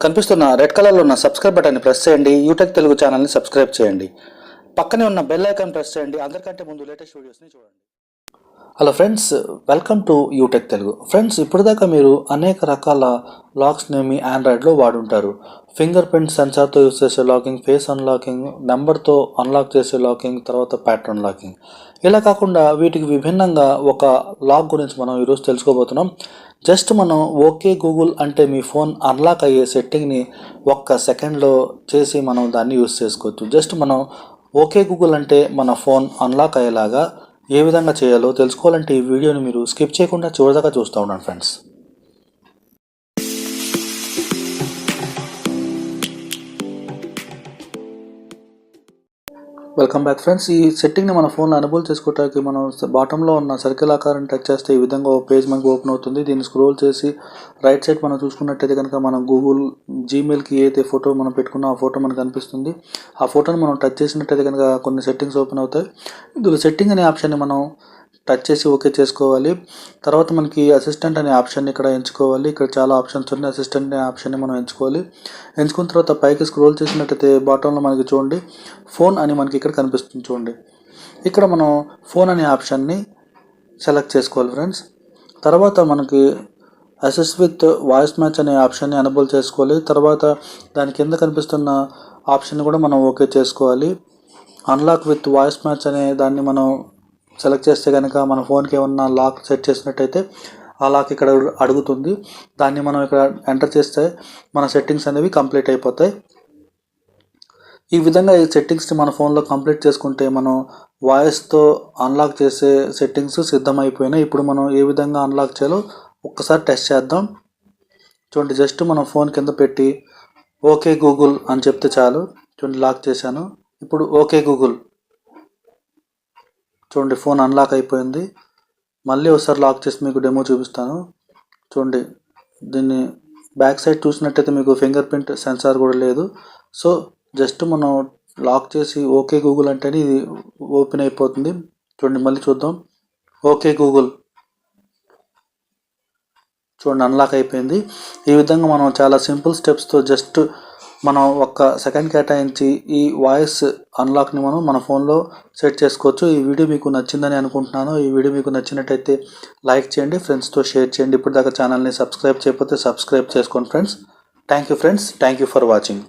కనిపిస్తున్న రెడ్ కలర్లో ఉన్న సబ్స్క్రైబ్ బటన్ని ప్రెస్ చేయండి. యూటెక్ తెలుగు ఛానల్ని సబ్స్క్రైబ్ చేయండి. పక్కనే ఉన్న బెల్ ఐకాన్ ప్రెస్ చేయండి. అందరికంటే ముందు లేటెస్ట్ వీడియోస్ని చూడండి. Hello friends, welcome to యూటెక్ Telugu. Friends, ఇప్పటిదాకా మీరు అనేక రకాల లాక్స్ని మీ ఆండ్రాయిడ్లో వాడుంటారు. ఫింగర్ ప్రింట్ సెన్సార్తో యూస్ చేసే లాకింగ్, ఫేస్ అన్లాకింగ్, నెంబర్తో అన్లాక్ చేసే లాకింగ్, తర్వాత ప్యాటర్న్ లాకింగ్. ఇలా కాకుండా వీటికి విభిన్నంగా ఒక లాక్ గురించి మనం ఈరోజు తెలుసుకోబోతున్నాం. జస్ట్ మనం ఓకే గూగుల్ అంటే మీ ఫోన్ అన్లాక్ అయ్యే సెట్టింగ్ని ఒక్క సెకండ్లో చేసి మనం దాన్ని యూస్ చేసుకోవచ్చు. జస్ట్ మనం ఓకే గూగుల్ అంటే మన ఫోన్ అన్లాక్ అయ్యేలాగా ఏ విధంగా చేయాలో తెలుసుకోవాలంటే ఈ వీడియోని మీరు స్కిప్ చేయకుండా చివరిదాకా చూస్తూ ఉండండి ఫ్రెండ్స్. Welcome back friends. ఈ సెట్టింగ్ని మన ఫోన్లో ఎనేబుల్ చేసుకోవడానికి మనం బాటంలో ఉన్న సర్కిల్ ఆకారాన్ని టచ్ చేస్తే ఈ విధంగా ఓ పేజ్ మనకు ఓపెన్ అవుతుంది. దీన్ని స్క్రోల్ చేసి రైట్ సైడ్ మనం చూసుకున్నట్టయితే కనుక మనం గూగుల్ జీమెయిల్కి ఏదైతే ఫోటో మనం పెట్టుకున్నా ఆ ఫోటో మనకు కనిపిస్తుంది. ఆ ఫోటోని మనం టచ్ చేసినట్టయితే కనుక కొన్ని సెట్టింగ్స్ ఓపెన్ అవుతాయి. ఇందులో సెట్టింగ్ అనే ఆప్షన్ని మనం టచ్ చేసి ఓకే చేసుకోవాలి. తర్వాత మనకి అసిస్టెంట్ అనే ఆప్షన్ ఇక్కడ ఎంచుకోవాలి. ఇక్కడ చాలా ఆప్షన్స్ ఉన్నాయి. అసిస్టెంట్ అనే ఆప్షన్ని మనం ఎంచుకోవాలి. ఎంచుకున్న తర్వాత పైకి స్క్రోల్ చేసినట్టయితే బాటంలో మనకి చూడండి ఫోన్ అని మనకి ఇక్కడ కనిపిస్తుంది. చూడండి, ఇక్కడ మనం ఫోన్ అనే ఆప్షన్ని సెలెక్ట్ చేసుకోవాలి ఫ్రెండ్స్. తర్వాత మనకి అసిస్ట్ విత్ వాయిస్ మ్యాచ్ అనే ఆప్షన్ని ఎనేబుల్ చేసుకోవాలి. తర్వాత దాని కింద కనిపిస్తున్న ఆప్షన్ని కూడా మనం ఓకే చేసుకోవాలి. అన్లాక్ విత్ వాయిస్ మ్యాచ్ అనే దాన్ని మనం సెలెక్ట్ చేస్తే కనుక మన ఫోన్కి ఏమన్నా లాక్ సెట్ చేసినట్టయితే ఆ లాక్ ఇక్కడ అడుగుతుంది. దాన్ని మనం ఇక్కడ ఎంటర్ చేస్తే మన సెట్టింగ్స్ అనేవి కంప్లీట్ అయిపోతాయి. ఈ విధంగా ఈ సెట్టింగ్స్ని మన ఫోన్లో కంప్లీట్ చేసుకుంటే మనం వాయిస్తో అన్లాక్ చేసే సెట్టింగ్స్ సిద్ధమైపోయినాయి. ఇప్పుడు మనం ఏ విధంగా అన్లాక్ చేయాలో ఒక్కసారి టెస్ట్ చేద్దాం. చూడండి, జస్ట్ మనం ఫోన్ కింద పెట్టి ఓకే గూగుల్ అని చెప్తే చాలు. చూడండి, లాక్ చేశాను. ఇప్పుడు ఓకే గూగుల్, చూడండి ఫోన్ అన్లాక్ అయిపోయింది. మళ్ళీ ఒకసారి లాక్ చేసి మీకు డెమో చూపిస్తాను. చూడండి, దీన్ని బ్యాక్ సైడ్ చూసినట్టయితే మీకు ఫింగర్ ప్రింట్ సెన్సార్ కూడా లేదు. సో జస్ట్ మనం లాక్ చేసి ఓకే గూగుల్ అంటేనే ఇది ఓపెన్ అయిపోతుంది. చూడండి, మళ్ళీ చూద్దాం. ఓకే గూగుల్, చూడండి అన్లాక్ అయిపోయింది. ఈ విధంగా మనం చాలా సింపుల్ స్టెప్స్తో జస్ట్ మనం ఒక్క సెకండ్ కేటాయించి ఈ వాయిస్ అన్లాక్ని మనం మన ఫోన్లో సెట్ చేసుకోవచ్చు. ఈ వీడియో మీకు నచ్చిందని అనుకుంటున్నాను. ఈ వీడియో మీకు నచ్చినట్టయితే లైక్ చేయండి, ఫ్రెండ్స్తో షేర్ చేయండి. ఇప్పటిదాకా ఛానల్ని సబ్స్క్రైబ్ చేయకపోతే సబ్స్క్రైబ్ చేసుకోండి friends. Thank you friends, thank you for watching.